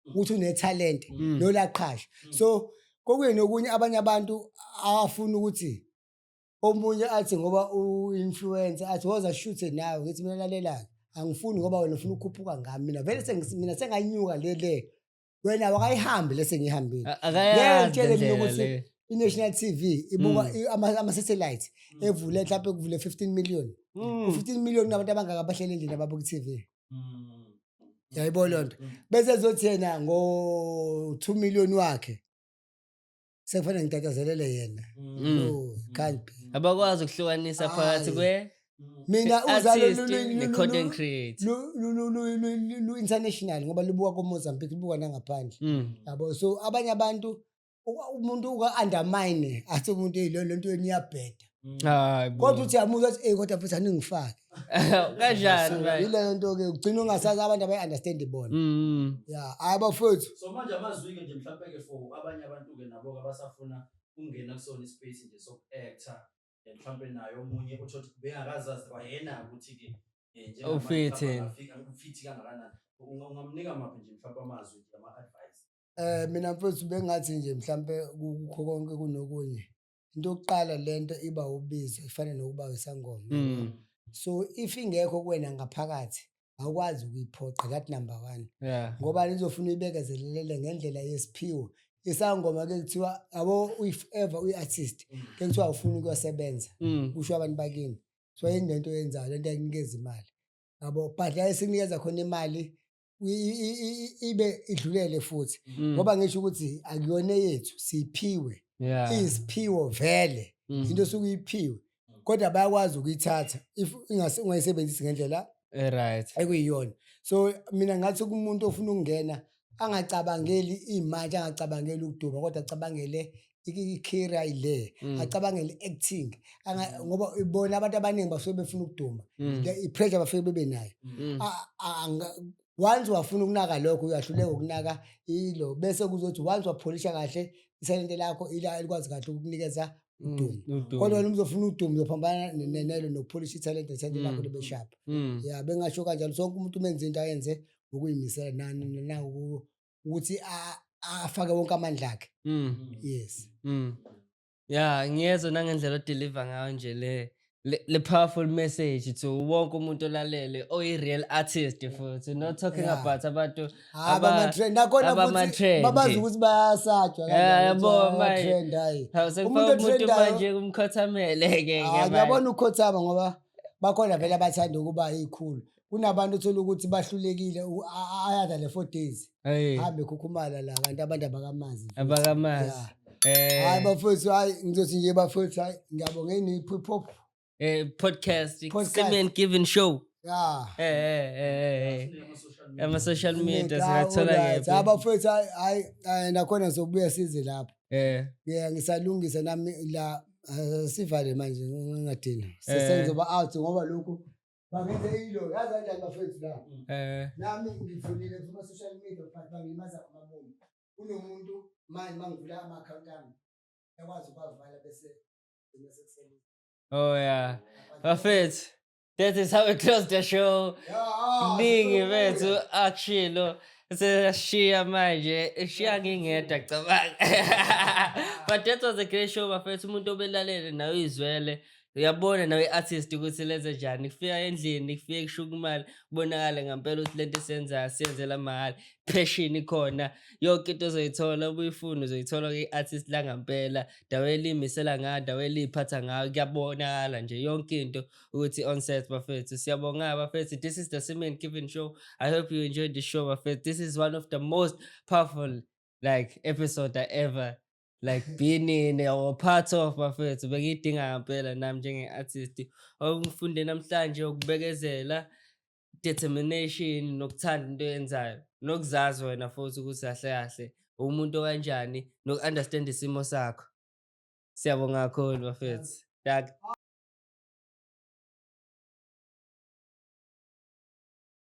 ukuthi une talent nolaqhasha so kokuye nokunye abanye abantu afuna ukuthi omunye athi ngoba u-influencer athi woza shoot nawe ngithi mina lalela angifuni ngoba wena ufuna ukukhuphuka ngami mina vele mina senganyuka le wena akayihambi lese ngihambile ngiyatshela mina ukuthi i-National TV ibuka ama-satellite evule mhlawumbe kuvule 15 million u-15 million kunabantu abangaka bahlele endlini ababuka i-TV yayibona lonto bese zothi yena ngo-2 million wakhe sekufanele ngitatazelele yena no can't be abakwazi ukuhlukanisa phakathi mina content creator international ngoba libuka ko-Mozambique libuka nangaphandle yabo so abanye abantu umuntu uka-undermine athi umuntu lento niyabheda kodwa uthi yamuzwa athi kodwa futhi aningifake kanjani ile nto-ke ugcina ungasazi abantu abayi-understande bona hayi bafethu so manje amazwi-ke nje mhlawumbe-ke for abanye abantu-ke nabo-ke abasafuna ukungena kusona ispace nje soku-actor mhlawumbe nayo omunye uthi bengakazazi kwayena ukuthi-ke ufithi kangakanani ungamnika maphi nje mhlawumbe amazwi ama-advice mina mfethu bengathi nje mhlawumbe kukho konke kunokunye into yokuqala lento iba ubizo ifana nokuba isangoma so if ingekho kuwena ngaphakathi awukwazi ukuyiphoqa that number 1 ngoba nizofuna uyibekezelelele ngendlela yesiphiwo isangoma ke kuthiwa yabo if ever uyi-artist ke kuthiwa ufuna ukuyosebenza kusho abantu bakini so yini lento yenzayo lento yakunikeza imali yabo but la esikunikeza khona imali ibe idlulele futhi ngoba ngisho ukuthi akuyona yethu siphiwe isiphiwo vele into sokuyiphiwe kodwa bayakwazi ukuyithatha if ungayisebenzisi ngendlela right ekuyiyona so mina ngathi kumuntu ofuna ukungena angacabangeli imali angacabangeli ukuduba kodwa acabangele i-career ile acabangele acting ngoba ibona abantu abaningi basuke befuna ukuduma i-pressure bafike bebe nayo once wafuna ukunaka lokho uyahluleka ukunaka ilo bese kuzothi once wapholisha kahle ithalente lakho ila elikwazi kahle ukukunikeza udumo. Kodwa wena uzofuna udumo uzophambana nelo nokupholisha ithalente lakho libe sharp. Yeah, bengasho kanjalo sonke umuntu menza into ayenze ukuyimisela na ukuthi afake wonke amandla akhe. Yes. Yeah, ngiyezwa nangendlela odeliver ngayo nje le powerful message to wonke umuntu olalele oyi-real artist futhi not talking Yeah. about abantu Abama-trend nakhona futhi abama-trend. babazi ukuthi bayasatshwa Yeah, yabo, manje. trend hayi. Hawu, sekufaka umuntu otrendayo- manje kumkhothamele-ke Ngiyabona ukukhothama ngoba bakhona vele abathanda ukuba yikhulu. Kunabantu uthola ukuthi bahlulekile ayada le 4 days. Hambe khukhumala la kanti abantu abakamazi. abakamazi. Hayi bafowethu hayi ngizothi nje bafowethu hayi ngiyabonga hip hop. Podcast, Podcast. Simi and Giving Show. Yeah. Ama-social media Alright. singathola Hayi bafowethu hayi nakhona sobuya size lapho. kephi. Yeah, ngisalungisa nami la sivale manje ngingadini. Sesenzoba out ngoba lokhu bangenze ilo yazi kanjani bafethu la. Nami ngifundile kuma social media but bangilimaza amabomu. Kunomuntu manje mangivula ama account ami yakwazi ukwavala bese kusele. Oh yeah. Bafethu, that is how we close the show. Ningi bethu akushilo seshiya manje shiya ngingedwa cabanga. But that was a great show bafethu, umuntu obelalele nawe izwele uyabona nawe artist ukuthi lenze njani, kufika endlini kufike kushukumala kubonakala ngempela ukuthi lento esenzayo siyenzela mahhala, passion ikhona, yonke into ozoyithola ubuyifuna uzoyithola kwi-artist la ngempela, dawe elimisela ngayo, dawe eliphatha ngayo, kuyabonakala nje yonke into ukuthi on set bafethu. Siyabonga bafethu, this is the Simi and Giving Show. I hope you enjoyed the show bafethu. This is one of the most powerful episode I ever been in or part of bafethu. Bengiyidinga ngempela nami njenge-artist ongifunde namhlanje ukubekezela, determination nokuthanda into oyenzayo, nokuzazi wena futhi ukuthi kahle kahle umuntu okanjani, noku-understand isimo sakho. Siyabonga kakhulu bafethu.